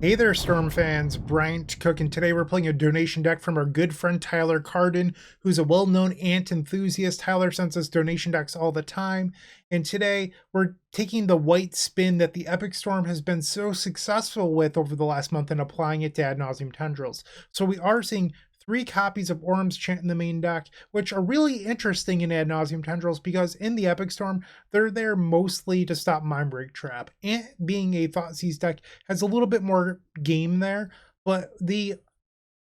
Hey there, Storm fans. Bryant Cook, and today we're playing a donation deck from our good friend Tyler Carden, who's a well-known ant enthusiast. Tyler sends us donation decks all the time, and today we're taking the white spin that the Epic Storm has been so successful with over the last month and applying it to Ad Nauseam Tendrils. So we are seeing 3 copies of Orm's Chant in the main deck, which are really interesting in Ad Nauseam Tendrils because in the Epic Storm, they're there mostly to stop Mindbreak Trap. And being a Thoughtseize deck has a little bit more game there, but the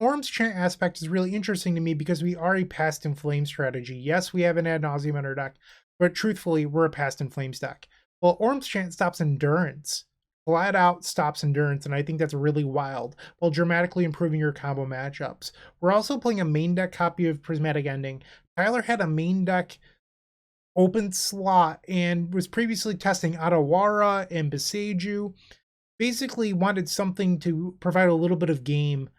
Orm's Chant aspect is really interesting to me because we are a Past in Flame strategy. Yes, we have an Ad Nauseam in our deck, but truthfully, we're a Past in Flames deck. Well, Orm's Chant stops Endurance. Flat out stops Endurance, and I think that's really wild, while dramatically improving your combo matchups. We're also playing a main deck copy of Prismatic Ending. Tyler had a main deck open slot and was previously testing Otawara and Beseiju. Basically wanted something to provide a little bit of game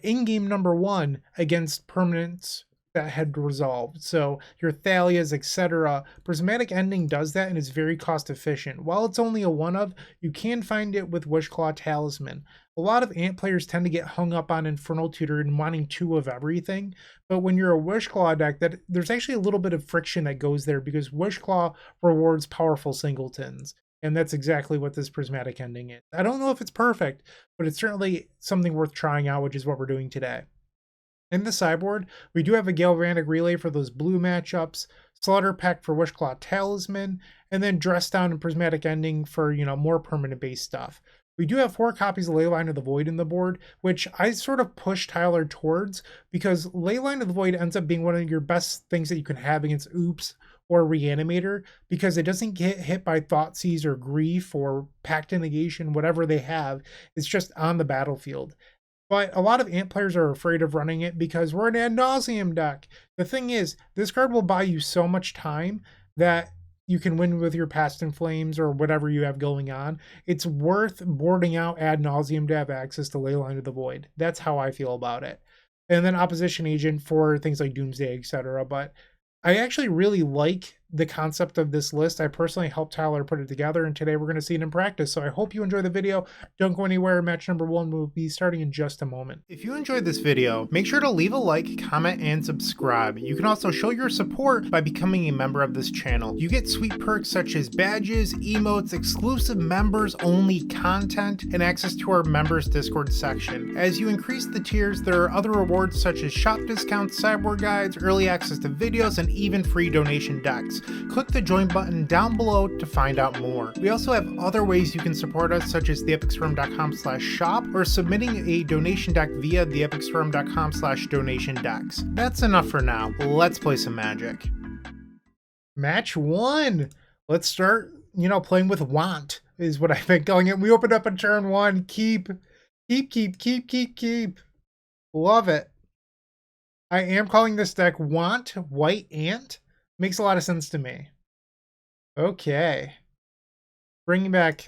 in game number 1 against permanents that had resolved. So your Thalias, etc. Prismatic Ending does that and is very cost efficient. While it's only a one of, you can find it with Wishclaw Talisman. A lot of Ant players tend to get hung up on Infernal Tutor and wanting 2 of everything. But when you're a Wishclaw deck, there's actually a little bit of friction that goes there because Wishclaw rewards powerful singletons. And that's exactly what this Prismatic Ending is. I don't know if it's perfect, but it's certainly something worth trying out, which is what we're doing today. In the sideboard, we do have a Galvanic Relay for those blue matchups, Slaughter Peck for Wishclaw Talisman, and then Dress Down and Prismatic Ending for, more permanent-based stuff. We do have 4 copies of Leyline of the Void in the board, which I sort of push Tyler towards because Leyline of the Void ends up being one of your best things that you can have against Oops or Reanimator because it doesn't get hit by Thoughtseize or Grief or Pact of Negation, whatever they have. It's just on the battlefield. But a lot of Ant players are afraid of running it because we're an Ad Nauseam deck. The thing is, this card will buy you so much time that you can win with your Past in Flames or whatever you have going on. It's worth boarding out Ad Nauseam to have access to Leyline of the Void. That's how I feel about it. And then Opposition Agent for things like Doomsday, etc. But I actually really like the concept of this list. I personally helped Tyler put it together, and today we're going to see it in practice. So I hope you enjoy the video. Don't go anywhere. Match number 1 will be starting in just a moment. If you enjoyed this video, make sure to leave a like, comment, and subscribe. You can also show your support by becoming a member of this channel. You get sweet perks such as badges, emotes, exclusive members-only content, and access to our members Discord section. As you increase the tiers, there are other rewards such as shop discounts, sideboard guides, early access to videos, and even free donation decks. Click the join button down below to find out more. We also have other ways you can support us, such as theepicstorm.com/shop or submitting a donation deck via theepicstorm.com/donation decks. That's enough for now. Let's play some Magic. Match 1. Let's start, playing with wANT is what I've been calling it. We opened up on turn 1. Keep. Love it. I am calling this deck wANT, White Ant. Makes a lot of sense to me. Okay. Bringing back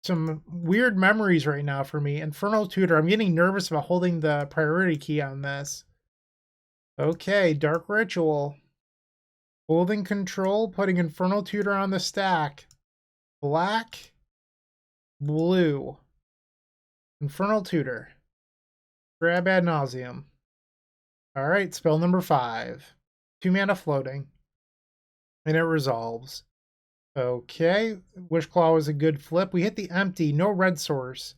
some weird memories right now for me. Infernal Tutor. I'm getting nervous about holding the priority key on this. Okay, Dark Ritual. Holding control, putting Infernal Tutor on the stack. Black, blue. Infernal Tutor. Grab Ad Nauseam. Alright, spell number 5. 2 mana floating. And it resolves. Okay, Wishclaw was a good flip. We hit the empty, no red source.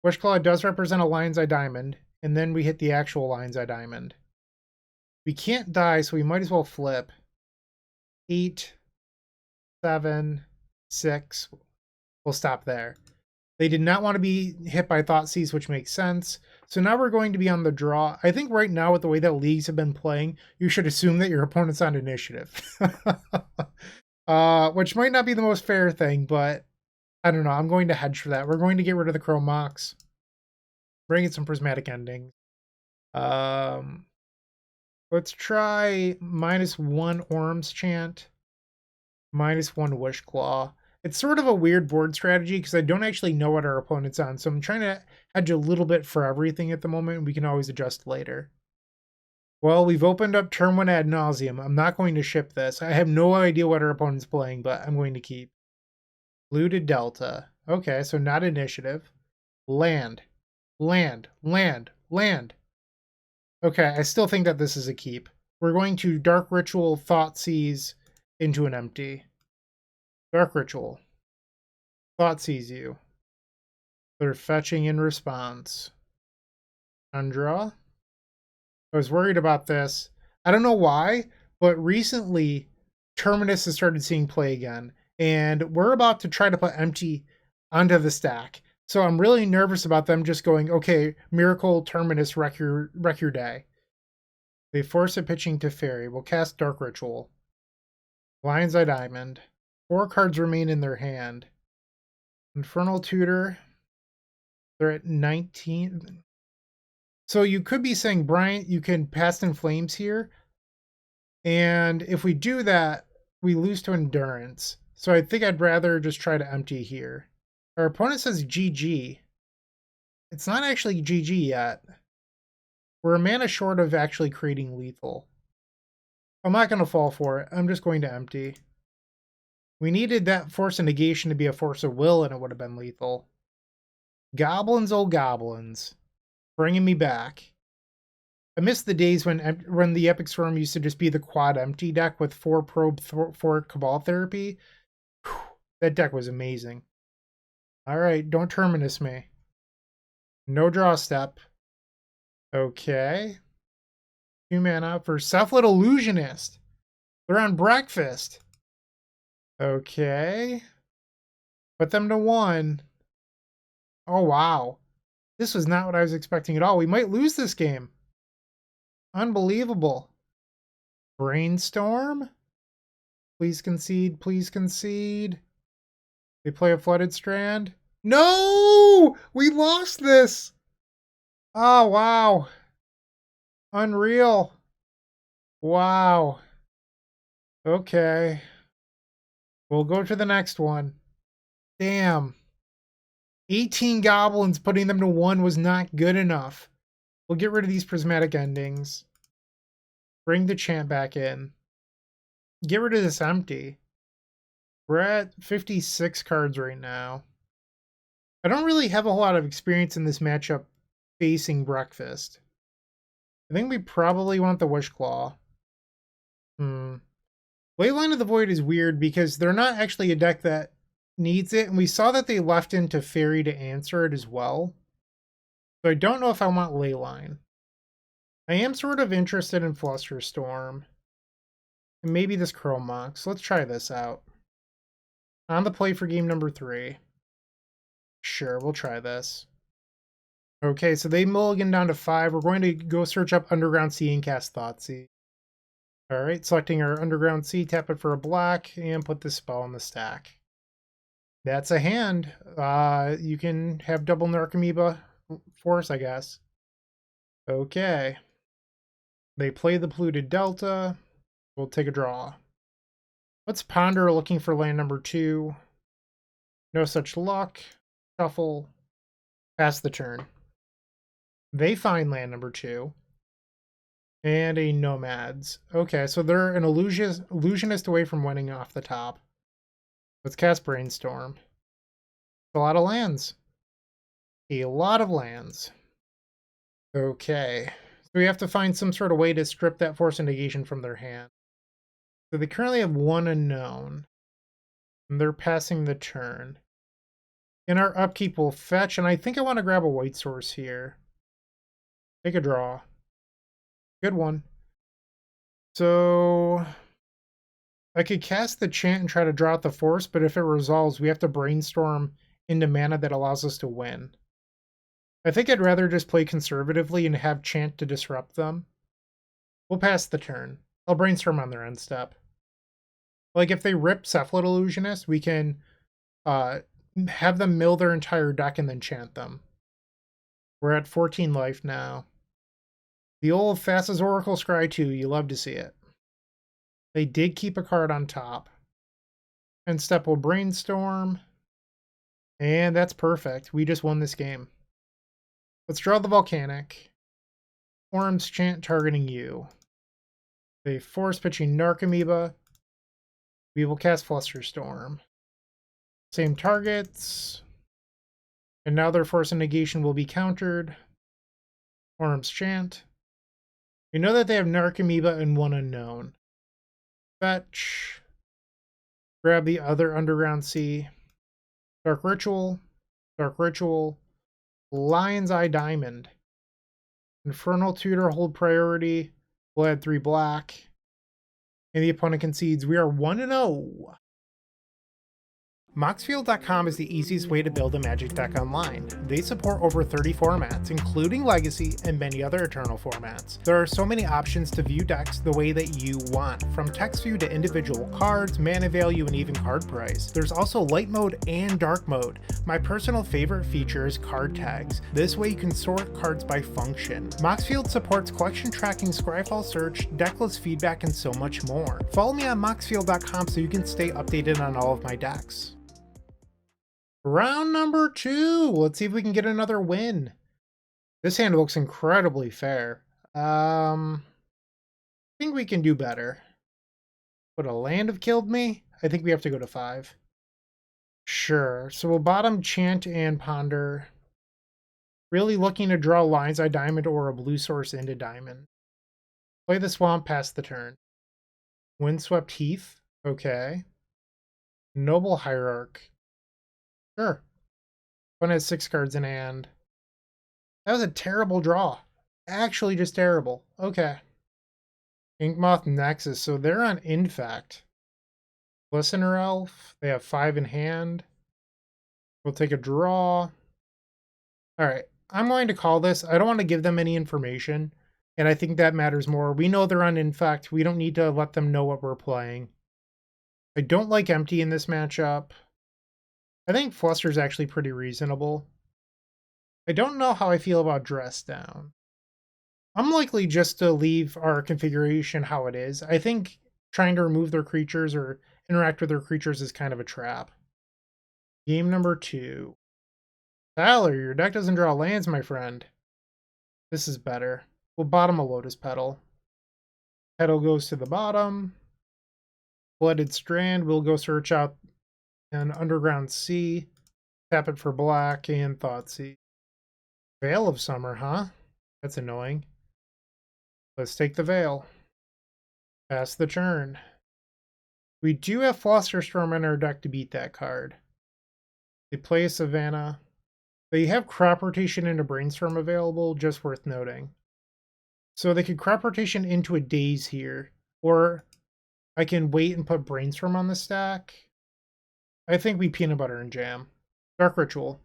Wishclaw does represent a Lion's Eye Diamond, and then we hit the actual Lion's Eye Diamond. We can't die, so we might as well flip. 8, 7, 6. We'll stop there. They did not want to be hit by Thoughtseize, which makes sense. So now we're going to be on the draw. I think right now, with the way that leagues have been playing, you should assume that your opponent's on initiative. Which might not be the most fair thing, but I don't know. I'm going to hedge for that. We're going to get rid of the Chrome Mox. Bring in some Prismatic Endings. Let's try -1 Orm's Chant. -1 Wishclaw. It's sort of a weird board strategy because I don't actually know what our opponent's on. So I'm trying to hedge a little bit for everything at the moment. We can always adjust later. Well, we've opened up turn 1 Ad Nauseam. I'm not going to ship this. I have no idea what our opponent's playing, but I'm going to keep. Blue to Delta. Okay, so not initiative. Land. Land. Land. Land. Okay, I still think that this is a keep. We're going to Dark Ritual, Thoughtseize into an empty. Dark Ritual. Thoughtseize you. They're fetching in response. Undraw. I was worried about this. I don't know why, but recently Terminus has started seeing play again. And we're about to try to put empty onto the stack. So I'm really nervous about them just going, okay, Miracle, Terminus, wreck your day. They force a pitching to Fairy. We'll cast Dark Ritual. Lion's Eye Diamond. 4 cards remain in their hand. Infernal Tutor. They're at 19. So you could be saying, Bryant, you can Past in Flames here. And if we do that, we lose to Endurance. So I think I'd rather just try to empty here. Our opponent says GG. It's not actually GG yet. We're a mana short of actually creating lethal. I'm not going to fall for it. I'm just going to empty. We needed that Force of Negation to be a Force of Will, and it would have been lethal. Goblins, oh goblins. Bringing me back. I miss the days when the Epic Storm used to just be the quad empty deck with 4 probe, 4 Cabal Therapy. Whew, that deck was amazing. Alright, don't Terminus me. No draw step. Okay. 2 mana for Cephalid Illusionist. They're on breakfast. Okay. Put them to 1. Oh, wow. This was not what I was expecting at all. We might lose this game. Unbelievable. Brainstorm? Please concede. Please concede. They play a Flooded Strand. No! We lost this! Oh, wow. Unreal. Wow. Okay. We'll go to the next one. Damn. 18 goblins, putting them to 1 was not good enough. We'll get rid of these prismatic endings. Bring the chant back in. Get rid of this empty. We're at 56 cards right now. I don't really have a whole lot of experience in this matchup facing breakfast. I think we probably want the Wishclaw. Leyline of the Void is weird because they're not actually a deck that needs it, and we saw that they left into Fairy to answer it as well. So I don't know if I want Leyline. I am sort of interested in Flusterstorm. And maybe this Chrome Mox. Let's try this out. On the play for game number 3. Sure, we'll try this. Okay, so they mulligan down to 5. We're going to go search up Underground Sea and cast Thoughtseize. Alright, selecting our Underground Sea, tap it for a black, and put this spell on the stack. That's a hand. You can have double Narcomoeba Force, I guess. Okay. They play the Polluted Delta. We'll take a draw. Let's ponder looking for land number 2. No such luck. Shuffle. Pass the turn. They find land number 2. And a Nomads. Okay, so they're an illusionist away from winning off the top. Let's cast Brainstorm. A lot of lands. A lot of lands. Okay. So we have to find some sort of way to strip that Force of Negation from their hand. So they currently have 1 unknown. And they're passing the turn. In our upkeep, we'll fetch, and I think I want to grab a white source here. Take a draw. Good one. So I could cast the chant and try to draw out the Force, but if it resolves, we have to Brainstorm into mana that allows us to win. I think I'd rather just play conservatively and have chant to disrupt them. We'll pass the turn. I'll Brainstorm on their end step. Like if they rip Cephalid Illusionist, we can have them mill their entire deck and then chant them. We're at 14 life now. The old Fastest Oracle Scry 2, you love to see it. They did keep a card on top. End step will Brainstorm. And that's perfect. We just won this game. Let's draw the Volcanic. Orm's Chant targeting you. They force pitching Narcomoeba. We will cast Flusterstorm. Same targets. And now their Force of Negation will be countered. Orm's Chant. You know that they have Narcomoeba and one unknown. Fetch. Grab the other Underground Sea. Dark Ritual. Dark Ritual. Lion's Eye Diamond. Infernal Tutor, hold priority. We'll add 3 black. And the opponent concedes. We are 1-0. Moxfield.com is the easiest way to build a Magic deck online. They support over 30 formats, including Legacy and many other Eternal formats. There are so many options to view decks the way that you want, from text view to individual cards, mana value, and even card price. There's also light mode and dark mode. My personal favorite feature is card tags. This way you can sort cards by function. Moxfield supports collection tracking, Scryfall search, decklist feedback, and so much more. Follow me on Moxfield.com so you can stay updated on all of my decks. Round number 2. Let's see if we can get another win. This hand looks incredibly fair. I think we can do better. Would a land have killed me? I think we have to go to 5. Sure. So we'll bottom Chant and Ponder. Really looking to draw Lion's Eye Diamond or a blue source into Diamond. Play the Swamp, pass the turn. Windswept Heath. Okay. Noble Hierarch. Sure. One has 6 cards in hand. That was a terrible draw. Actually, just terrible. Okay. Inkmoth Nexus. So they're on Infect. Listener Elf. They have 5 in hand. We'll take a draw. Alright. I'm going to call this. I don't want to give them any information. And I think that matters more. We know they're on Infect. We don't need to let them know what we're playing. I don't like Empty in this matchup. I think Fluster's actually pretty reasonable. I don't know how I feel about Dress Down. I'm likely just to leave our configuration how it is. I think trying to remove their creatures or interact with their creatures is kind of a trap. Game number 2. Tyler, your deck doesn't draw lands, my friend. This is better. We'll bottom a Lotus Petal. Petal goes to the bottom. Blooded Strand, we'll go search out an Underground Sea, tap it for black, and Thoughtseize. Veil of Summer, huh? That's annoying. Let's take the Veil. Pass the turn. We do have Flusterstorm in our deck to beat that card. They play a Savannah. They have Crop Rotation into Brainstorm available, just worth noting. So they could Crop Rotation into a Daze here, or I can wait and put Brainstorm on the stack. I think we Peanut Butter and Jam. Dark Ritual.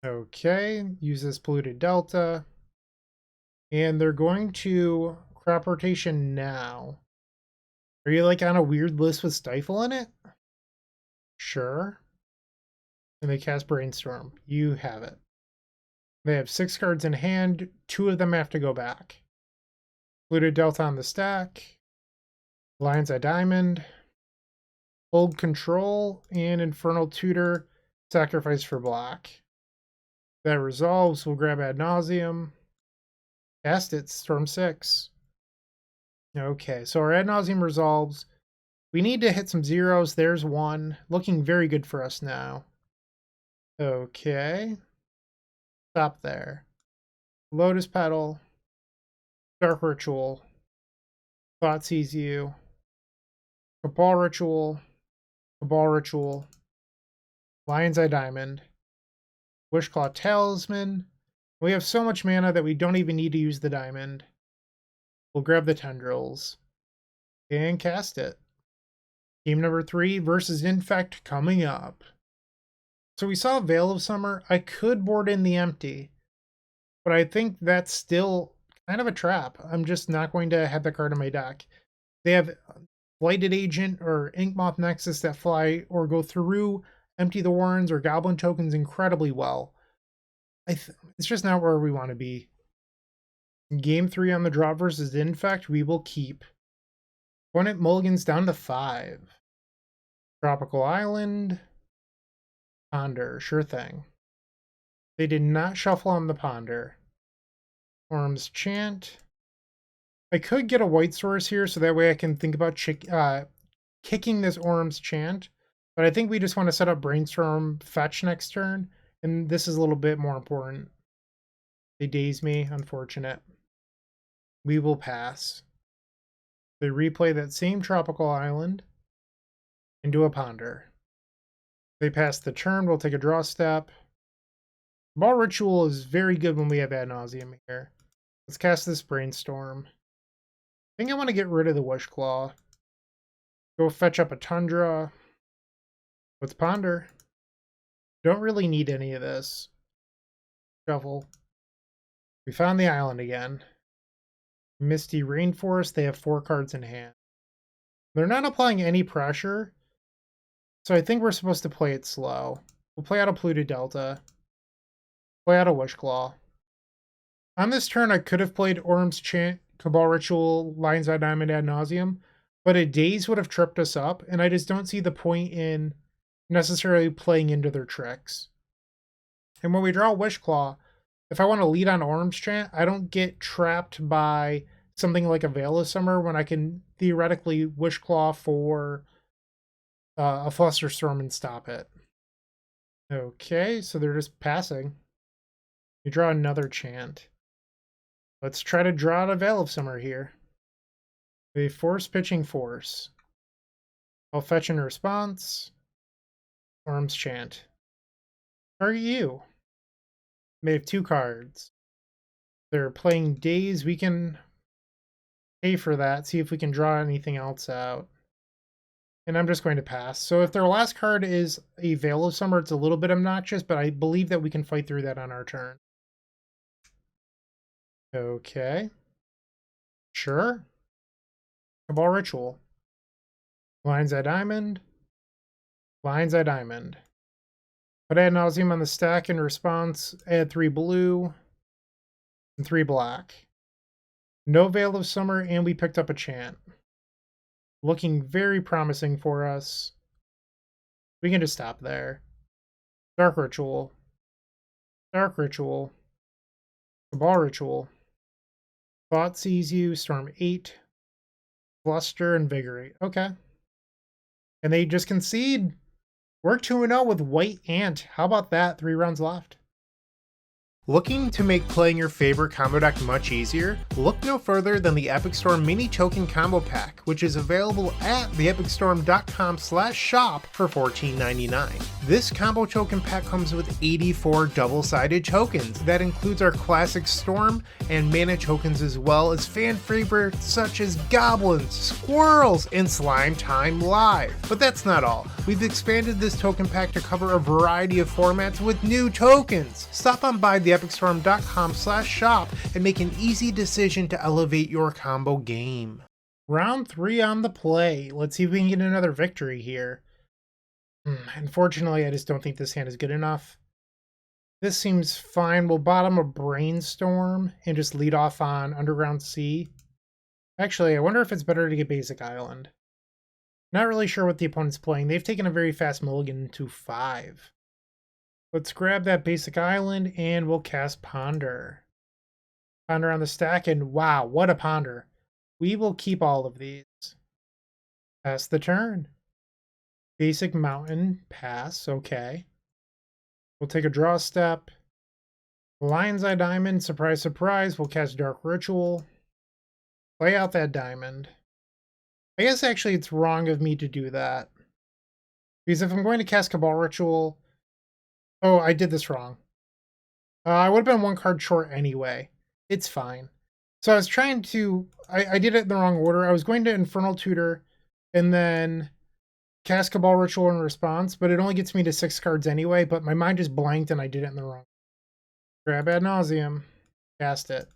Okay, use this Polluted Delta. And they're going to Crop Rotation now. Are you like on a weird list with Stifle in it? Sure. And they cast Brainstorm. You have it. They have 6 cards in hand. 2 of them have to go back. Polluted Delta on the stack. Lion's Eye Diamond. Hold Control and Infernal Tutor, sacrifice for black. That resolves, we'll grab Ad Nauseam. Cast it, Storm 6. Okay, so our Ad Nauseam resolves. We need to hit some zeros. There's 1. Looking very good for us now. Okay. Stop there. Lotus Petal. Dark Ritual. Thoughtseize you. Cabal Ritual. Cabal Ritual, Lion's Eye Diamond, Wishclaw Talisman. We have so much mana that we don't even need to use the diamond. We'll grab the Tendrils and cast it. Game number 3 versus Infect coming up. So we saw Veil of Summer. I could board in the Empty, but I think that's still kind of a trap. I'm just not going to have the card in my deck. They have Blighted Agent or Inkmoth Nexus that fly or go through Empty the Warrens or Goblin tokens incredibly well. It's just not where we want to be. Game 3 on the drop versus Infect, we will keep. Opponent mulligans down to 5. Tropical Island. Ponder, sure thing. They did not shuffle on the Ponder. Orm's Chant. I could get a white source here, so that way I can think about kicking this Orm's Chant. But I think we just want to set up Brainstorm Fetch next turn And this is a little bit more important. They daze me, unfortunate. We will pass. They replay that same tropical island into a ponder. They pass the turn, we'll take a draw step. Ball Ritual is very good when we have Ad Nauseam here. Let's cast this Brainstorm. I think I want to get rid of the Wish Claw. Go fetch up a Tundra. Let's ponder. Don't really need any of this. Shuffle. We found the island again. Misty Rainforest, they have 4 cards in hand. They're not applying any pressure, so I think we're supposed to play it slow. We'll play out a Polluted Delta. Play out a Wish Claw. On this turn, I could have played Orm's Chant, Cabal Ritual, Lion's Eye Diamond Ad Nauseam, but a Daze would have tripped us up, and I just don't see the point in necessarily playing into their tricks. And when we draw Wish Claw, if I want to lead on Orm's Chant, I don't get trapped by something like a Veil of Summer when I can theoretically Wish Claw for a Flusterstorm and stop it. Okay, so they're just passing. We draw another Chant. Let's try to draw out a Veil of Summer here. A Force Pitching Force. I'll fetch in response. Orm's Chant. Target you. They have 2 cards. They're playing Daze. We can pay for that, see if we can draw anything else out. And I'm just going to pass. So if their last card is a Veil of Summer, it's a little bit obnoxious, but I believe that we can fight through that on our turn. Okay. Sure. Cabal Ritual. Lion's Eye Diamond. Lion's Eye Diamond. Put Ad Nauseam on the stack in response. Add 3 blue and 3 black. No Veil of Summer, and we picked up a Chant. Looking very promising for us. We can just stop there. Dark Ritual. Dark Ritual. Cabal Ritual. Thought sees you. Storm 8. Fluster, Invigorate. Okay. And they just concede. We're 2-0 with White Ant. How about that? 3 rounds left. Looking to make playing your favorite combo deck much easier? Look no further than the Epic Storm Mini Token Combo Pack, which is available at theepicstorm.com/shop for $14.99. This combo token pack comes with 84 double-sided tokens. That includes our classic Storm and Mana tokens, as well as fan favorites such as Goblins, Squirrels, and Slime Time Live. But that's not all. We've expanded this token pack to cover a variety of formats with new tokens. Stop on by theepicstorm.com/shop and make an easy decision to elevate your combo game. Round 3 on the play. Let's see if we can get another victory here. Unfortunately, I just don't think this hand is good enough. This seems fine. We'll bottom a Brainstorm and just lead off on Underground Sea. Actually, I wonder if it's better to get Basic Island. Not really sure what the opponent's playing. They've taken a very fast mulligan to 5. Let's grab that Basic Island and we'll cast Ponder. Ponder on the stack, and wow, what a Ponder. We will keep all of these. Pass the turn. Basic Mountain, pass, okay. We'll take a draw step. Lion's Eye Diamond, surprise, surprise. We'll cast Dark Ritual. Play out that diamond. I guess actually it's wrong of me to do that. Because if I'm going to cast Cabal Ritual... Oh, I did this wrong. I would have been 1 card short anyway. It's fine. So I was trying to... I did it in the wrong order. I was going to Infernal Tutor and then cast Cabal Ritual in response, but it only gets me to 6 cards anyway, but my mind just blanked and I did it in the wrong. Grab Ad Nauseam. Cast it.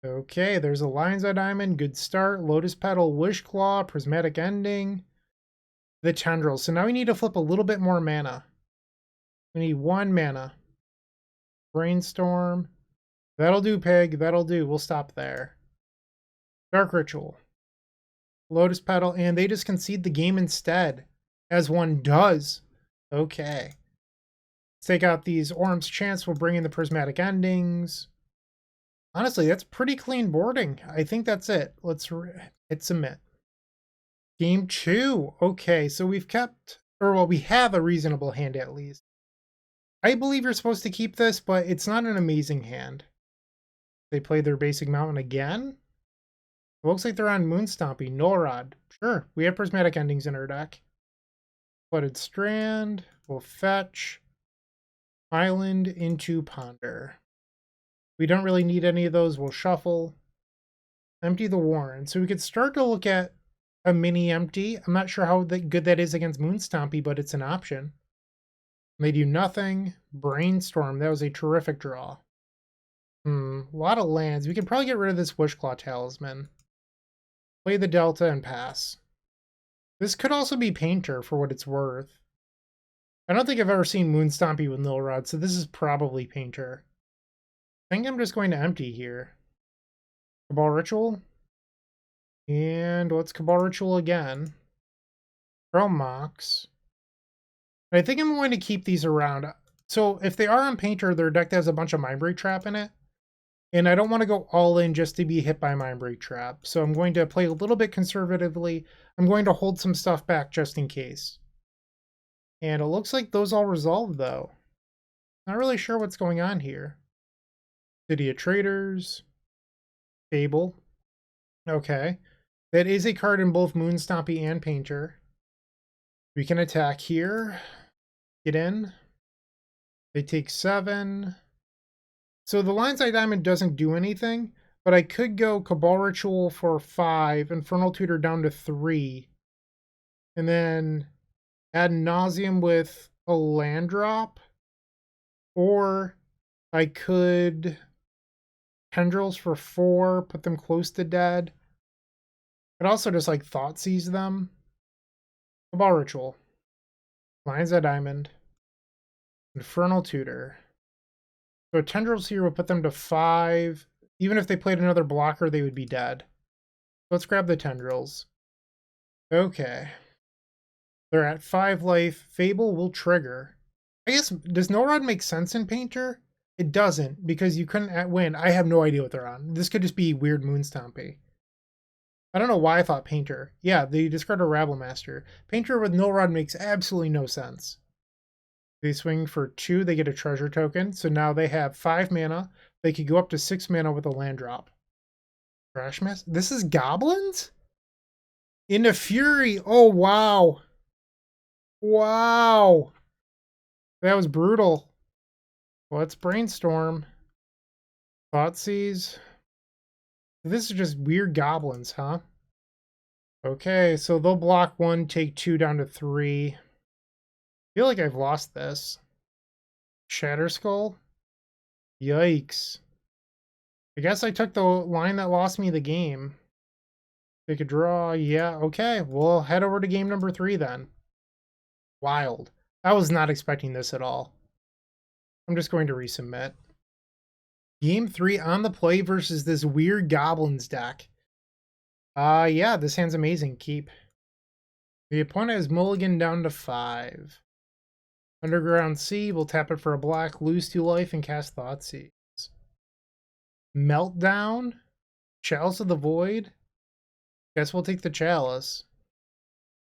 Okay, there's a Lion's Eye Diamond. Good start. Lotus Petal, Wish Claw, Prismatic Ending. The Tendrils. So now we need to flip a little bit more mana. We need 1 mana. Brainstorm. That'll do, Pig. That'll do. We'll stop there. Dark Ritual. Lotus Petal. And they just concede the game instead. As one does. Okay. Let's take out these Orm's Chants. We'll bring in the Prismatic Endings. Honestly, that's pretty clean boarding. I think that's it. Let's hit submit. Game 2. Okay, so we've kept... Or, well, we have a reasonable hand at least. I believe you're supposed to keep this, but it's not an amazing hand. They play their basic mountain again. It looks like they're on Moonstompy. Norod. Sure, we have prismatic endings in our deck. Flooded Strand. We'll fetch. Island into Ponder. We don't really need any of those. We'll shuffle. Empty the Warren. So we could start to look at a mini empty. I'm not sure how good that is against Moonstompy, but it's an option. They do nothing. Brainstorm. That was a terrific draw. A lot of lands. We could probably get rid of this Wishclaw Talisman. Play the Delta and pass. This could also be Painter for what it's worth. I don't think I've ever seen Moonstompy with Nilrod, so this is probably Painter. I think I'm just going to empty here. Cabal Ritual. And what's Cabal Ritual again? Chrome Mox. I think I'm going to keep these around. So if they are on Painter, their deck has a bunch of Mindbreak Trap in it. And I don't want to go all in just to be hit by Mindbreak Trap. So I'm going to play a little bit conservatively. I'm going to hold some stuff back just in case. And it looks like those all resolved, though. Not really sure what's going on here. City of Traders. Fable. Okay. That is a card in both Moonstompy and Painter. We can attack here. Get in. They take 7. So the Lion's Eye Diamond doesn't do anything, but I could go Cabal Ritual for 5, Infernal Tutor down to 3, and then Ad Nauseam with a land drop, or I could Tendrils for 4, put them close to dead. But also just like Thoughtseize them. Cabal Ritual. Lion's Eye Diamond. Infernal Tutor. So Tendrils here would put them to 5. Even if they played another blocker, they would be dead. Let's grab the Tendrils. Okay. They're at 5 life. Fable will trigger. I guess, does No Rod make sense in Painter? It doesn't, because you couldn't win. I have no idea what they're on. This could just be weird Moonstompy. I don't know why I thought Painter. Yeah, they discard a Rabble Master. Painter with No Rod makes absolutely no sense. They swing for 2, they get a treasure token. So now they have 5 mana. They could go up to 6 mana with a land drop. Trash Mess? This is Goblins? Into Fury. Oh, wow. Wow. That was brutal. Let's brainstorm. Thoughtseize. This is just weird goblins, huh? Okay, so they'll block 1, take 2 down to 3. I feel like I've lost this. Shatterskull? Yikes. I guess I took the line that lost me the game. Take a draw. Yeah, okay. We'll head over to game number 3 then. Wild. I was not expecting this at all. I'm just going to resubmit. Game 3 on the play versus this weird Goblins deck. Yeah, this hand's amazing. Keep. The opponent has mulligan down to 5. Underground Sea, we'll tap it for a black, lose 2 life, and cast Thoughtseize. Meltdown? Chalice of the Void? Guess we'll take the Chalice.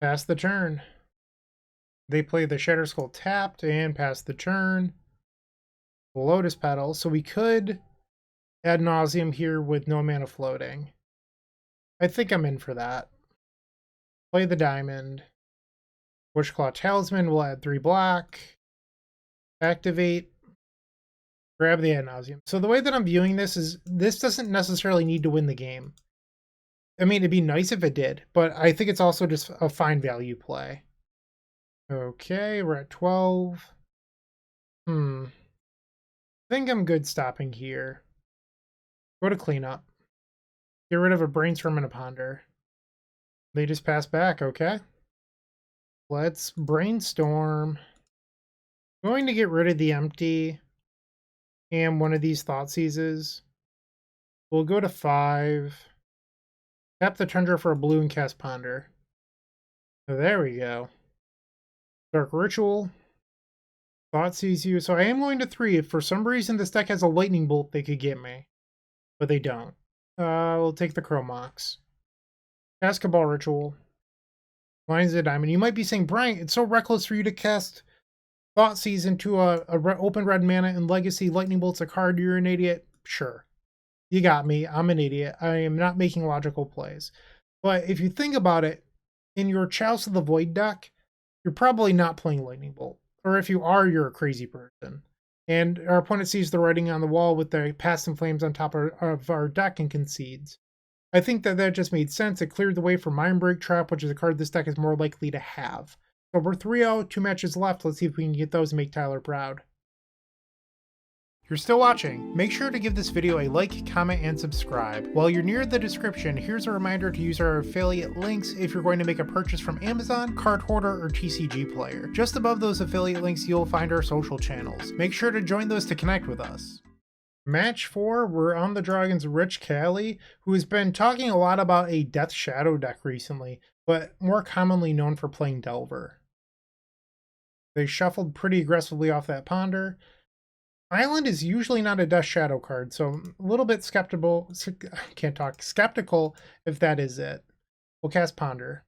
Pass the turn. They play the Shatterskull tapped and pass the turn. Lotus Petal, so we could Ad Nauseam here with no mana floating. I think I'm in for that. Play the Diamond. Wishclaw Talisman will add 3 black. Activate. Grab the Ad Nauseam. So the way that I'm viewing this is, this doesn't necessarily need to win the game. I mean, it'd be nice if it did, but I think it's also just a fine value play. Okay, we're at 12. I think I'm good stopping here. Go to cleanup. Get rid of a brainstorm and a ponder. They just pass back, okay? Let's brainstorm. I'm going to get rid of the empty and one of these Thoughtseizes. We'll go to 5. Tap the Tundra for a blue and cast Ponder. There we go. Dark Ritual. Thoughtseize you. So I am going to 3. If for some reason this deck has a Lightning Bolt, they could get me. But they don't. We'll take the Chrome Mox. Cast Cabal Ritual. Lion's Eye Diamond. You might be saying, Bryant, it's so reckless for you to cast Thoughtseize into a open red mana and Legacy Lightning Bolt's a card, you're an idiot. Sure. You got me. I'm an idiot. I am not making logical plays. But if you think about it, in your Chalice of the Void deck, you're probably not playing Lightning Bolt. Or if you are, you're a crazy person. And our opponent sees the writing on the wall with the Past in Flames on top of our deck and concedes. I think that just made sense. It cleared the way for Mindbreak Trap, which is a card this deck is more likely to have. So we're 3-0, 2 matches left. Let's see if we can get those and make Tyler proud. If you're still watching, make sure to give this video a like, comment, and subscribe. While you're near the description, here's a reminder to use our affiliate links if you're going to make a purchase from Amazon, Card Hoarder, or TCG Player. Just above those affiliate links, you'll find our social channels. Make sure to join those to connect with us. Match 4, we're on the draw against Rich Cali, who has been talking a lot about a Death Shadow deck recently, but more commonly known for playing Delver. They shuffled pretty aggressively off that Ponder. Island is usually not a Death Shadow card, so I'm a little bit skeptical if that is it. We'll cast Ponder.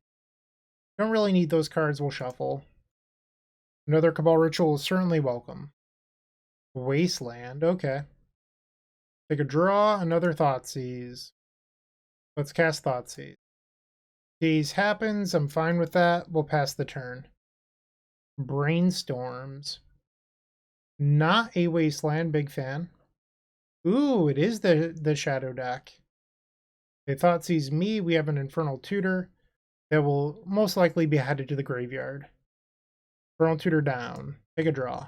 Don't really need those cards, we'll shuffle. Another Cabal Ritual is certainly welcome. Wasteland, okay. Take a draw, another Thoughtseize. Let's cast Thoughtseize. Daze happens, I'm fine with that. We'll pass the turn. Brainstorms. Not a Wasteland, big fan. Ooh, it is the Shadow deck. They Thoughtseize me, we have an Infernal Tutor that will most likely be headed to the graveyard. Infernal Tutor down. Take a draw.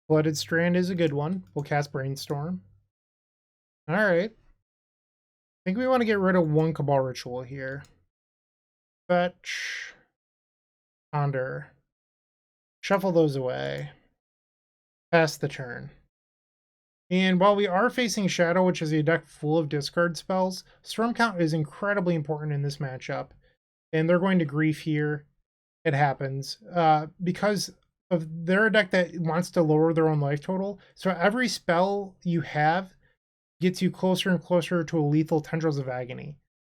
Blooded Strand is a good one. We'll cast Brainstorm. Alright. I think we want to get rid of one Cabal Ritual here. Fetch. Ponder. Shuffle those away. Pass the turn. And while we are facing Shadow, which is a deck full of discard spells, Storm Count is incredibly important in this matchup. And they're going to Grief here. It happens. Because they're a deck that wants to lower their own life total. So every spell you have gets you closer and closer to a lethal Tendrils of Agony.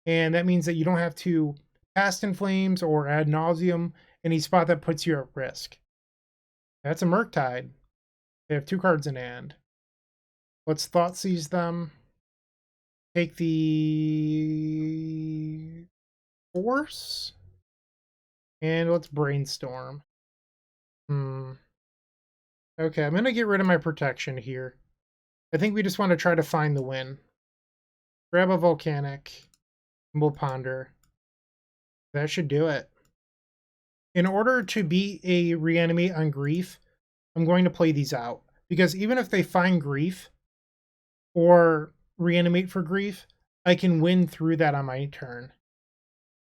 And that means that you don't have to Past in Flames or Ad Nauseam, any spot that puts you at risk. That's a Murktide. They have 2 cards in hand. Let's Thoughtseize them. Take the Force. And let's Brainstorm. Okay, I'm going to get rid of my protection here. I think we just want to try to find the win. Grab a Volcanic. And we'll Ponder. That should do it. In order to beat a Reanimate on Grief, I'm going to play these out. Because even if they find Grief or Reanimate for Grief, I can win through that on my turn.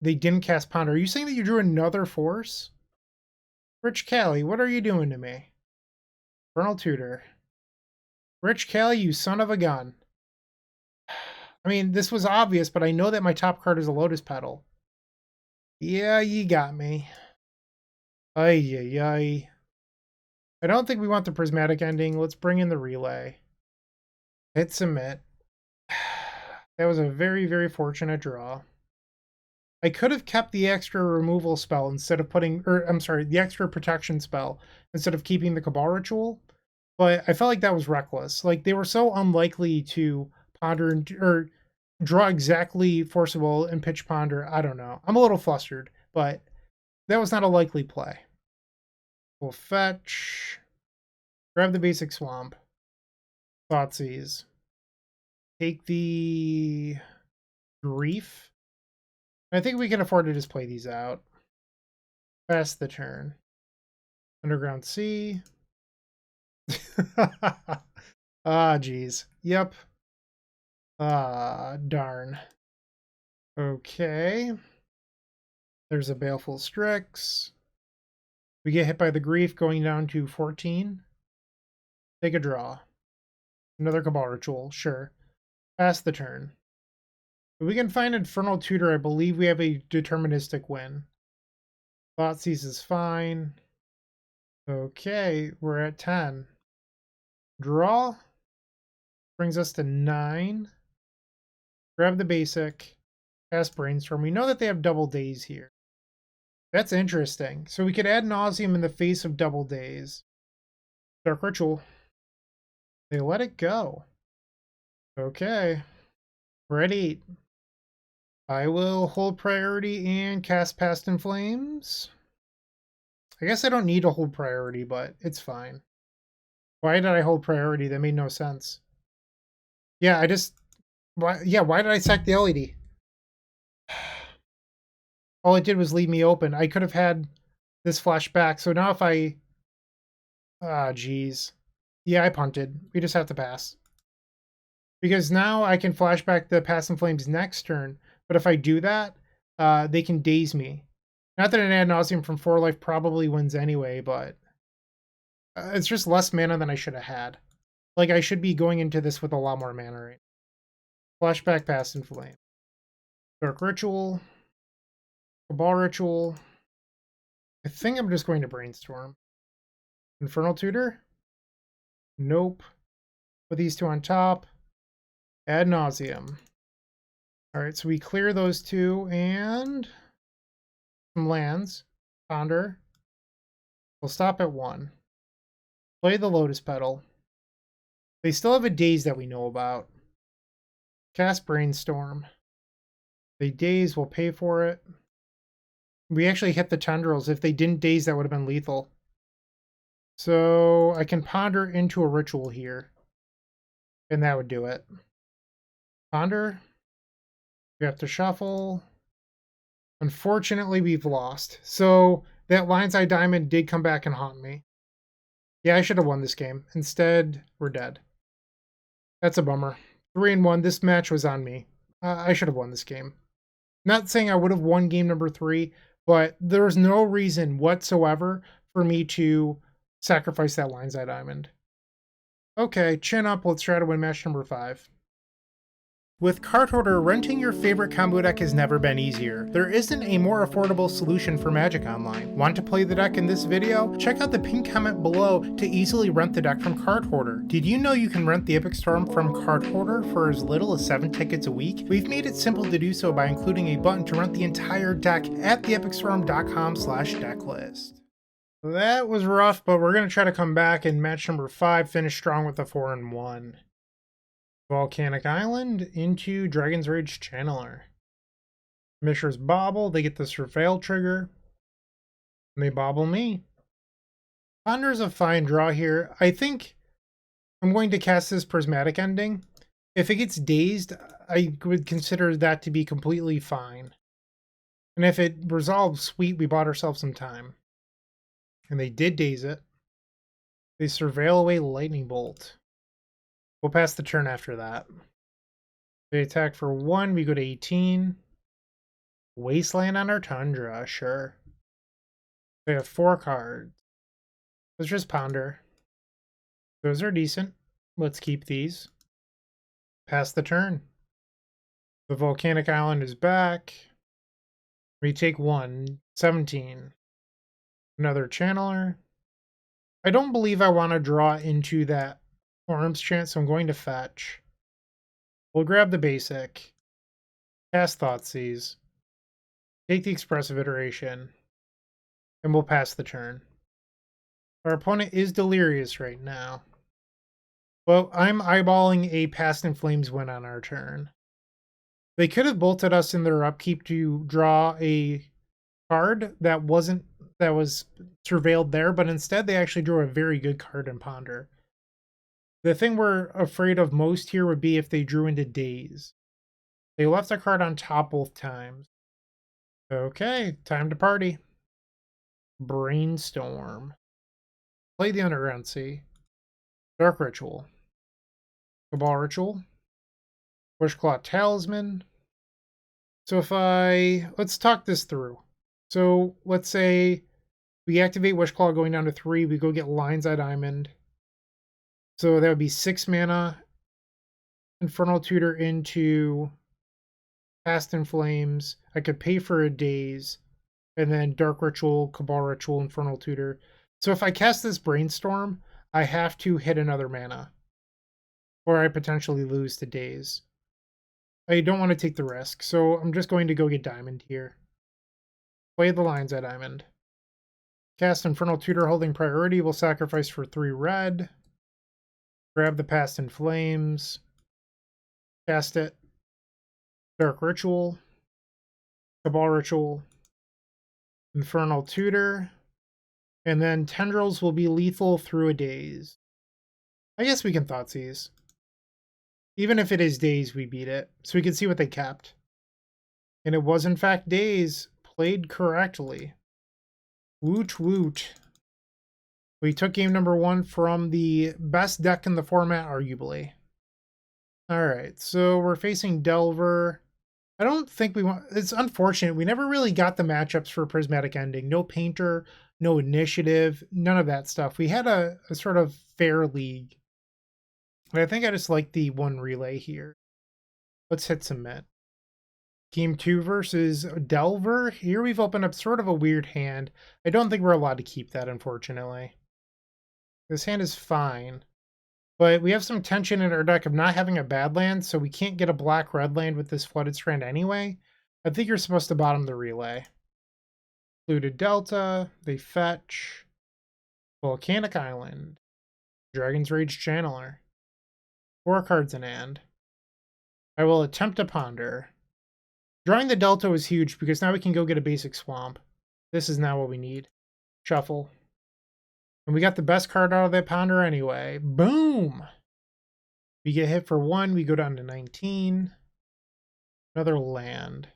They didn't cast Ponder. Are you saying that you drew another Force? Rich Cali, what are you doing to me? Infernal Tutor. Rich Cali, you son of a gun. I mean, this was obvious, but I know that my top card is a Lotus Petal. Yeah, you got me. Ay, ay, ay. I don't think we want the Prismatic ending. Let's bring in the Relay. Hit Submit. That was a very, very fortunate draw. I could have kept the extra removal spell instead of putting, the extra protection spell instead of keeping the Cabal Ritual, but I felt like that was reckless. Like, they were so unlikely to ponder or draw exactly Forcible and pitch Ponder. I don't know. I'm a little flustered, but that was not a likely play. We'll fetch. Grab the basic Swamp. Thoughtseize. Take the Grief. I think we can afford to just play these out. Pass the turn. Underground Sea. Geez. Yep. Darn. Okay. There's a Baleful Strix. We get hit by the Grief going down to 14. Take a draw. Another Cabal Ritual, sure. Pass the turn. If we can find Infernal Tutor, I believe we have a deterministic win. Thoughtseize is fine. Okay, we're at 10. Draw. Brings us to 9. Grab the basic. Cast Brainstorm. We know that they have double Daze here. That's interesting. So we could add Nauseam in the face of Double Daze. Dark Ritual. They let it go. Okay. We're at 8. I will hold priority and cast Past in Flames. I guess I don't need to hold priority, but it's fine. Why did I hold priority? That made no sense. Yeah, why did I sack the LED? All it did was leave me open. I could have had this flash back. So now if I... Ah, geez. Yeah, I punted. We just have to pass. Because now I can flashback the Past in Flames next turn. But if I do that, they can daze me. Not that an Ad Nauseam from 4 life probably wins anyway, but it's just less mana than I should have had. Like, I should be going into this with a lot more mana right now. Flashback Past in Flame. Dark Ritual. Cabal Ritual. I think I'm just going to Brainstorm. Infernal Tutor? Nope. Put these two on top. Ad Nauseam. Alright, so we clear those two and some lands. Ponder. We'll stop at 1. Play the Lotus Petal. They still have a daze that we know about. Cast Brainstorm. They daze, we'll pay for it. We actually hit the Tendrils. If they didn't daze, that would have been lethal. So I can ponder into a ritual here. And that would do it. Ponder. We have to shuffle. Unfortunately, we've lost. So that Lion's Eye Diamond did come back and haunt me. Yeah, I should have won this game. Instead, we're dead. That's a bummer. 3-1. This match was on me. I should have won this game. Not saying I would have won game number 3, but there's no reason whatsoever for me to sacrifice that Lion's Eye Diamond. Okay, chin up. Let's try to win match number 5. With Card Hoarder, renting your favorite combo deck has never been easier. There isn't a more affordable solution for Magic Online. Want to play the deck in this video? Check out the pinned comment below to easily rent the deck from Card Hoarder. Did you know you can rent the Epic Storm from Card Hoarder for as little as 7 tickets a week? We've made it simple to do so by including a button to rent the entire deck at theepicstorm.com/decklist. That was rough, but we're going to try to come back in match number 5, finish strong with a 4-1. Volcanic Island into Dragon's Rage Channeler. Mishra's Bobble, they get the Surveil trigger. And they bobble me. Ponder's a fine draw here. I think I'm going to cast this Prismatic Ending. If it gets dazed, I would consider that to be completely fine. And if it resolves, sweet, we bought ourselves some time. And they did daze it. They Surveil away Lightning Bolt. We'll pass the turn after that. They attack for 1, we go to 18. Wasteland on our Tundra, sure. They have 4 cards. Let's just ponder. Those are decent. Let's keep these. Pass the turn. The Volcanic Island is back. We take 1, 17. Another Channeler. I don't believe I want to draw into that Arms Chant, so I'm going to fetch. We'll grab the basic. Cast Thoughtseize. Take the Expressive Iteration. And we'll pass the turn. Our opponent is delirious right now. Well, I'm eyeballing a Past in Flames win on our turn. They could have bolted us in their upkeep to draw a card that was surveilled there, but instead they actually drew a very good card in Ponder. The thing we're afraid of most here would be if they drew into Daze. They left a card on top both times. Okay, time to party. Brainstorm. Play the Underground Sea. Dark Ritual. Cabal Ritual. Wishclaw Talisman. So let's talk this through. So let's say we activate Wishclaw going down to 3, we go get Lion's Eye Diamond. So that would be 6 mana. Infernal Tutor into Past in Flames. I could pay for a Daze. And then Dark Ritual, Cabal Ritual, Infernal Tutor. So if I cast this Brainstorm, I have to hit another mana. Or I potentially lose the Daze. I don't want to take the risk, so I'm just going to go get Diamond here. Play the Lion's Eye Diamond. Cast Infernal Tutor holding priority. Will sacrifice for 3 red. Grab the Past in Flames. Cast it. Dark Ritual. Cabal Ritual. Infernal Tutor. And then Tendrils will be lethal through a daze. I guess we can Thoughtseize. Even if it is daze, we beat it. So we can see what they kept. And it was in fact daze. Played correctly. Woot woot. We took game number 1 from the best deck in the format, arguably. Alright, so we're facing Delver. I don't think we want... It's unfortunate. We never really got the matchups for Prismatic Ending. No Painter, no Initiative, none of that stuff. We had a sort of fair league. But I think I just like the 1 relay here. Let's hit Submit. Game 2 versus Delver. Here we've opened up sort of a weird hand. I don't think we're allowed to keep that, unfortunately. This hand is fine. But we have some tension in our deck of not having a bad land, so we can't get a black-red land with this Flooded Strand anyway. I think you're supposed to bottom the relay. Polluted Delta. They fetch. Volcanic Island. Dragon's Rage Channeler. 4 cards in hand. I will attempt to ponder. Drawing the Delta was huge because now we can go get a basic swamp. This is now what we need. Shuffle. And we got the best card out of that ponder anyway. Boom! We get hit for 1. We go down to 19. Another land.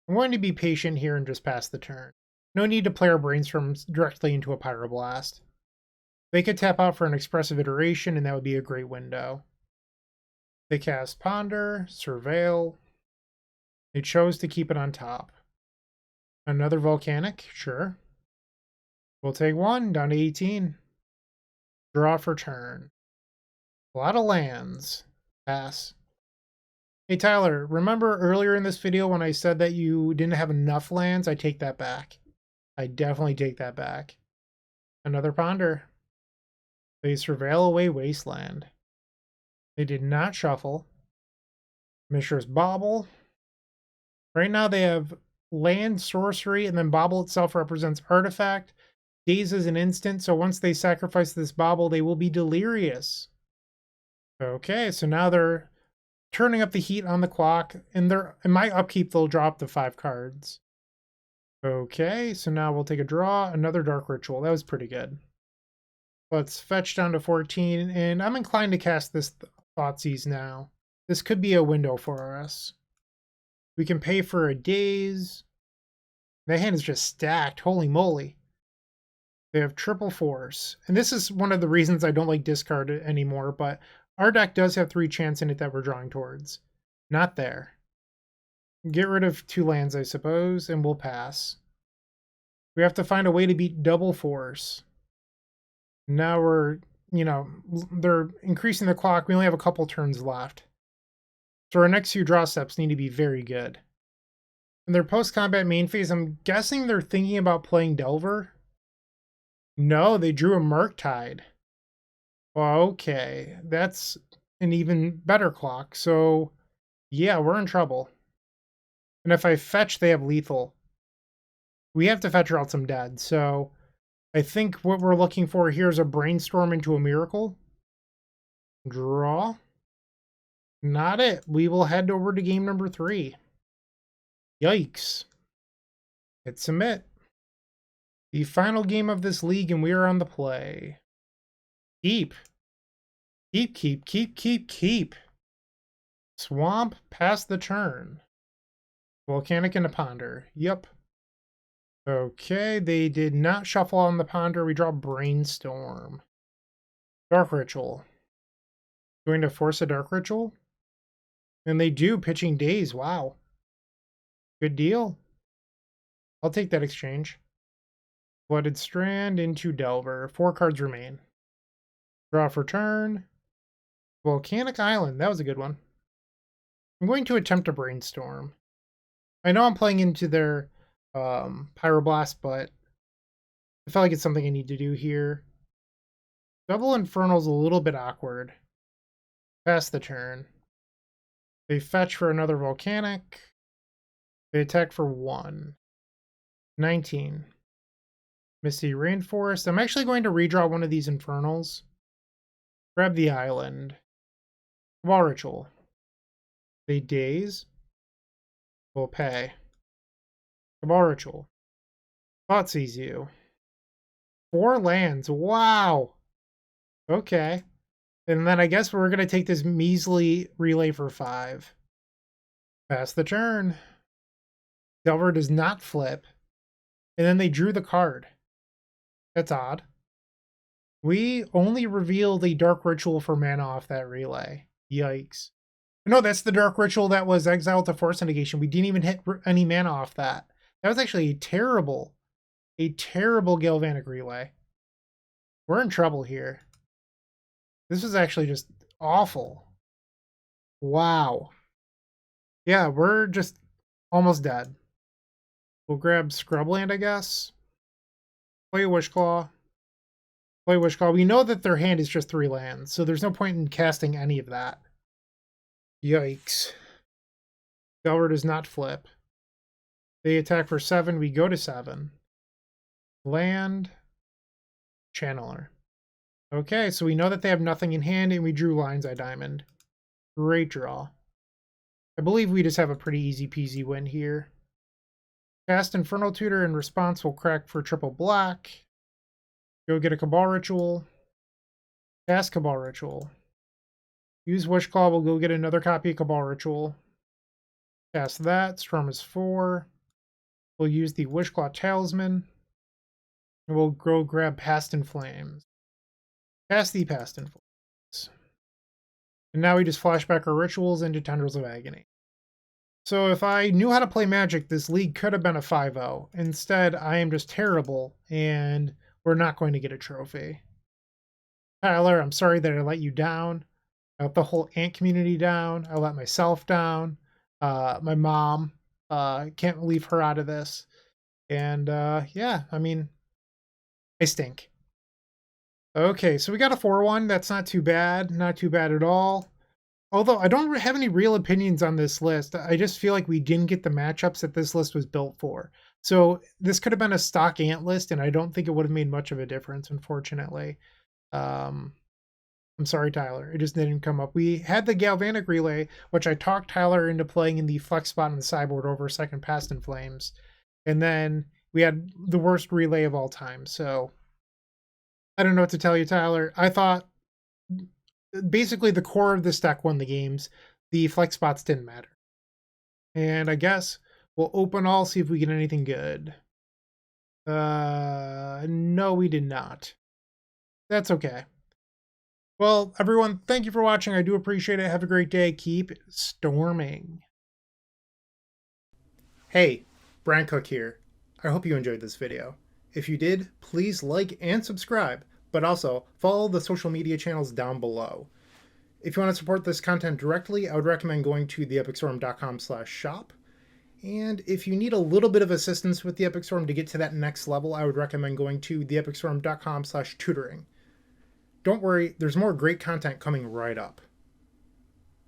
I'm going to be patient here and just pass the turn. No need to play our brainstorms directly into a Pyroblast. They could tap out for an expressive iteration, and that would be a great window. They cast Ponder, Surveil. They chose to keep it on top. Another Volcanic, sure. We'll take 1, down to 18. Draw for turn. A lot of lands. Pass. Hey Tyler, remember earlier in this video when I said that you didn't have enough lands? I take that back. I definitely take that back. Another Ponder. They Surveil away Wasteland. They did not shuffle. Mishra's Bauble. Right now they have land, sorcery, and then Bauble itself represents artifact. Daze is an instant, so once they sacrifice this Bauble, they will be delirious. Okay, so now they're turning up the heat on the clock, and in my upkeep, they'll drop the 5 cards. Okay, so now we'll take a draw, another Dark Ritual. That was pretty good. Let's fetch down to 14, and I'm inclined to cast this Thoughtseize now. This could be a window for us. We can pay for a daze. That hand is just stacked. Holy moly. They have triple force. And this is one of the reasons I don't like discard anymore, but our deck does have 3 chance in it that we're drawing towards. Not there. Get rid of 2 lands, I suppose, and we'll pass. We have to find a way to beat double force. Now we're, they're increasing the clock. We only have a couple turns left. So our next few draw steps need to be very good. In their post-combat main phase, I'm guessing they're thinking about playing Delver. No, they drew a Murktide. Okay, that's an even better clock. So, yeah, we're in trouble. And if I fetch, they have lethal. We have to fetch or else I'm dead. So, I think what we're looking for here is a brainstorm into a miracle. Draw. Not it. We will head over to game number 3. Yikes. Hit submit. The final game of this league, and we are on the play. Keep. Keep. Swamp, pass the turn. Volcanic and a Ponder. Yep. Okay, they did not shuffle on the Ponder. We draw Brainstorm. Dark Ritual. Going to force a Dark Ritual? And they do, pitching Daze. Wow. Good deal. I'll take that exchange. Flooded Strand into Delver. 4 cards remain. Draw for turn. Volcanic Island. That was a good one. I'm going to attempt a Brainstorm. I know I'm playing into their Pyroblast, but I feel like it's something I need to do here. Double Infernal's a little bit awkward. Pass the turn. They fetch for another Volcanic. They attack for 1. 19. Misty Rainforest. I'm actually going to redraw one of these Infernals. Grab the island. Cabal Ritual. They daze. We'll pay. Cabal Ritual. Thought sees you. 4 lands. Wow. Okay. And then I guess we're going to take this measly relay for 5. Pass the turn. Delver does not flip. And then they drew the card. That's odd. We only reveal the Dark Ritual for mana off that relay. Yikes. No, that's the Dark Ritual that was exiled to Force Negation. We didn't even hit any mana off that. That was actually a terrible Galvanic relay. We're in trouble here. This was actually just awful. Wow. Yeah, we're just almost dead. We'll grab Scrubland, I guess. Play a Wishclaw. Play Wishclaw. We know that their hand is just 3 lands, so there's no point in casting any of that. Yikes. Delver does not flip. They attack for 7. We go to 7. Land. Channeler. Okay, so we know that they have nothing in hand, and we drew Lion's Eye Diamond. Great draw. I believe we just have a pretty easy peasy win here. Cast Infernal Tutor. In response, we'll crack for triple black. Go get a Cabal Ritual. Cast Cabal Ritual. Use Wishclaw. We'll go get another copy of Cabal Ritual. Cast that. Storm is 4. We'll use the Wishclaw Talisman. And we'll go grab Past in Flames. Cast the Past in Flames. And now we just flashback our rituals into Tendrils of Agony. So if I knew how to play Magic, this league could have been a 5-0. Instead, I am just terrible, and we're not going to get a trophy. Tyler, I'm sorry that I let you down. I let the whole Ant community down. I let myself down. My mom, can't leave her out of this. And yeah, I mean, I stink. Okay, so we got a 4-1. That's not too bad. Not too bad at all. Although I don't have any real opinions on this list. I just feel like we didn't get the matchups that this list was built for. So this could have been a stock Ant list, and I don't think it would have made much of a difference, unfortunately. I'm sorry, Tyler. It just didn't come up. We had the Galvanic relay, which I talked Tyler into playing in the flex spot on the sideboard over second Past in Flames. And then we had the worst relay of all time. So I don't know what to tell you, Tyler. I thought basically the core of this deck won the games. The flex spots didn't matter. And I guess we'll open all, see if we get anything good. No, we did not. That's okay. Well, everyone, thank you for watching. I do appreciate it. Have a great day. Keep storming. Hey, Bryant Cook here. I hope you enjoyed this video. If you did, please like and subscribe, but also follow the social media channels down below. If you want to support this content directly, I would recommend going to theepicstorm.com/shop. And if you need a little bit of assistance with the Epic Storm to get to that next level, I would recommend going to theepicstorm.com/tutoring. Don't worry, there's more great content coming right up.